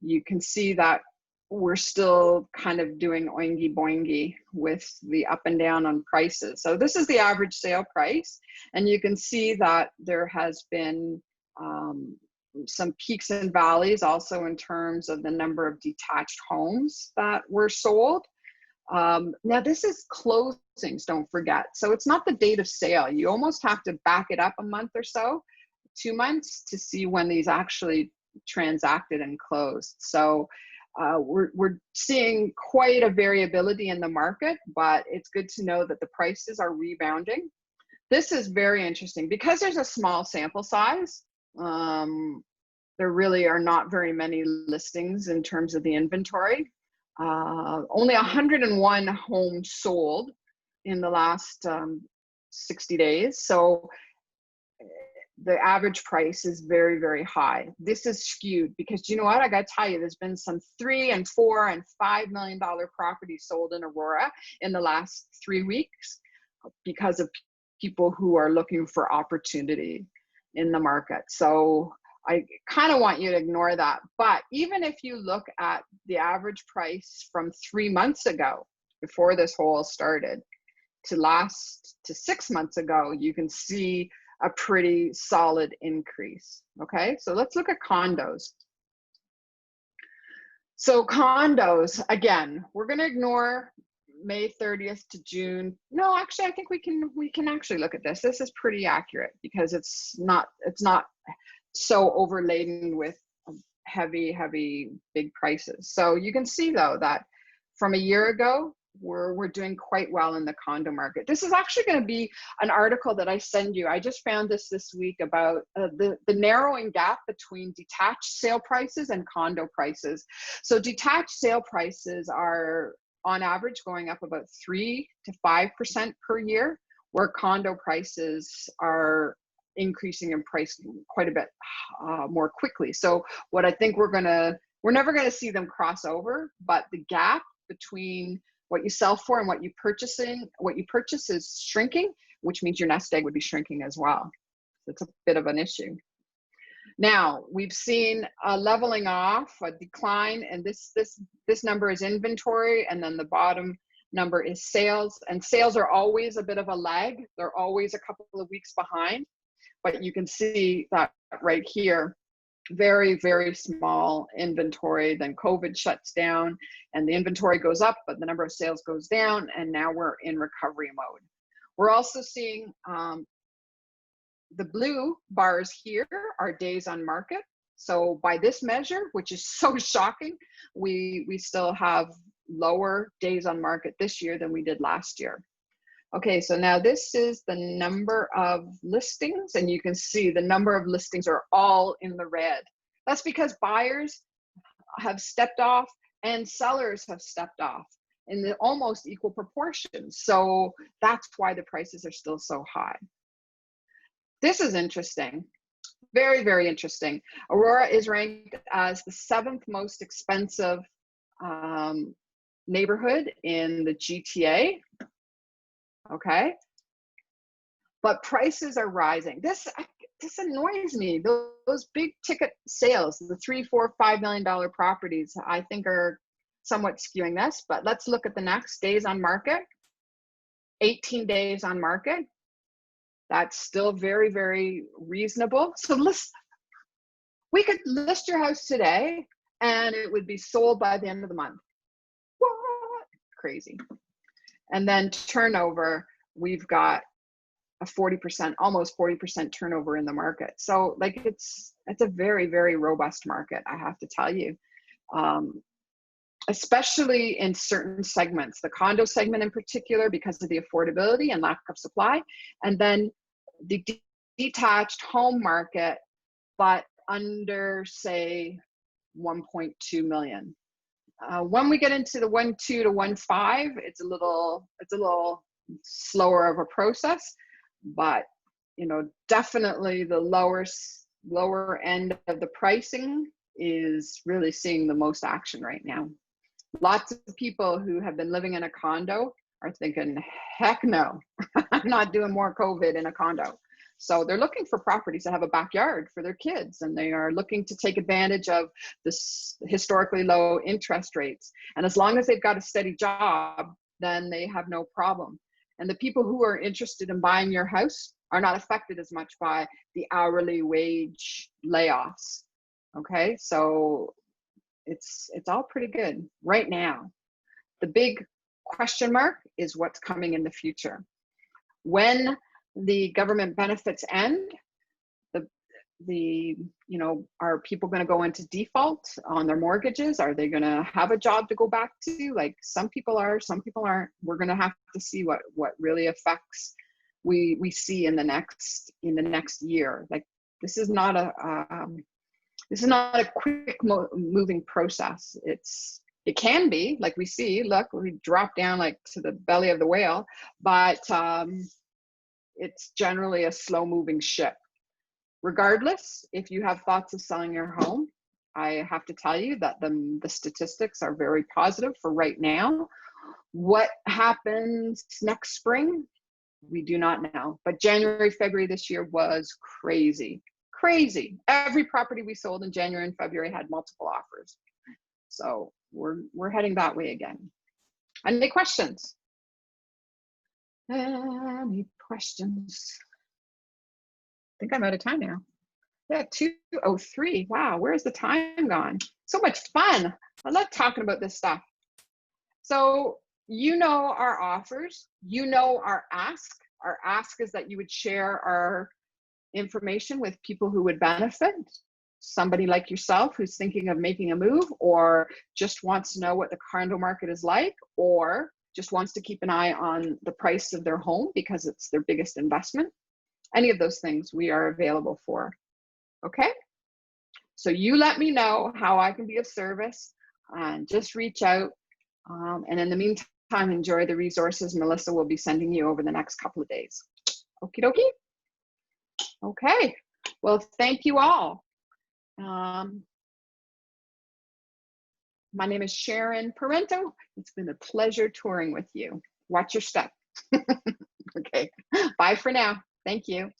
you can see that we're still kind of doing oingy boingy with the up and down on prices. So this is the average sale price. And you can see that there has been some peaks and valleys also in terms of the number of detached homes that were sold. Now this is closings, don't forget. So it's not the date of sale. You almost have to back it up a month or so, 2 months, to see when these actually transacted and closed. So we're seeing quite a variability in the market, but it's good to know that the prices are rebounding. This is very interesting because there's a small sample size. There really are not very many listings in terms of the inventory. Only 101 homes sold in the last 60 days. So the average price is very, very high. This is skewed because you know what? I got to tell you, there's been some $3 and $4 and $5 million properties sold in Aurora in the last 3 weeks because of people who are looking for opportunity in the market. So I kind of want you to ignore that. But even if you look at the average price from 3 months ago, before this whole started, to 6 months ago, you can see a pretty solid increase. Okay, so let's look at condos. So condos, again, we're going to ignore May 30th to June. No, actually, I think we can actually look at this. This is pretty accurate because it's not so overladen with heavy big prices. So you can see though that from a year ago, we're doing quite well in the condo market. This is actually going to be an article that I send you. I just found this week about the narrowing gap between detached sale prices and condo prices. So detached sale prices are on average going up about 3 to 5% per year, where condo prices are increasing in price quite a bit more quickly. So what I think we're never going to see them cross over, but the gap between what you sell for and what you purchase is shrinking, which means your nest egg would be shrinking as well. It's a bit of an issue. Now we've seen a leveling off, a decline, and this number is inventory, and then the bottom number is sales. And sales are always a bit of a lag. They're always a couple of weeks behind, but you can see that right here. Very, very small inventory. Then COVID shuts down and the inventory goes up, but the number of sales goes down. And now we're in recovery mode. We're also seeing the blue bars here are days on market. So by this measure, which is so shocking, we still have lower days on market this year than we did last year. Okay, so now this is the number of listings, and you can see the number of listings are all in the red. That's because buyers have stepped off and sellers have stepped off in the almost equal proportions. So that's why the prices are still so high. This is interesting. Very, very interesting. Aurora is ranked as the 7th most expensive neighborhood in the GTA. Okay. But prices are rising. This annoys me. Those big ticket sales, the $3, $4, $5 million properties, I think are somewhat skewing this. But let's look at the next days on market. 18 days on market. That's still very, very reasonable. So we could list your house today and it would be sold by the end of the month. What? Crazy. And then turnover, we've got a 40%, almost 40% turnover in the market. So like it's a very, very robust market, I have to tell you. Especially in certain segments, the condo segment in particular, because of the affordability and lack of supply, and then the detached home market, but under say 1.2 million. When we get into the 1.2 to 1.5, it's a little slower of a process, but you know, definitely the lower end of the pricing is really seeing the most action right now. Lots of people who have been living in a condo are thinking, heck no, I'm not doing more COVID in a condo. So they're looking for properties that have a backyard for their kids, and they are looking to take advantage of this historically low interest rates. And as long as they've got a steady job, then they have no problem. And the people who are interested in buying your house are not affected as much by the hourly wage layoffs. Okay, so it's all pretty good right now. The big question mark is what's coming in the future. When the government benefits end, you know, are people going to go into default on their mortgages? Are they going to have a job to go back to? Like some people are, some people aren't. We're going to have to see what really affects we see in the next year. Like this is not a quick moving process. It can be, like we see, look, we drop down like to the belly of the whale, but it's generally a slow moving ship. Regardless, if you have thoughts of selling your home, I have to tell you that the statistics are very positive for right now. What happens next spring, we do not know. But January, February this year was crazy. Crazy. Every property we sold in January and February had multiple offers. So we're heading that way again. Any questions? Any questions? I think I'm out of time now. Yeah, 2:03. Wow, where's the time gone? So much fun. I love talking about this stuff. So you know our offers, you know our ask. Our ask is that you would share our information with people who would benefit. Somebody like yourself who's thinking of making a move, or just wants to know what the condo market is like, or just wants to keep an eye on the price of their home because it's their biggest investment. Any of those things we are available for. Okay? So you let me know how I can be of service, and just reach out. And in the meantime, enjoy the resources Melissa will be sending you over the next couple of days. Okie dokie? Okay. Well, thank you all. My name is Sharon Parento. It's been a pleasure touring with you. Watch your step. Okay. Bye for now. Thank you.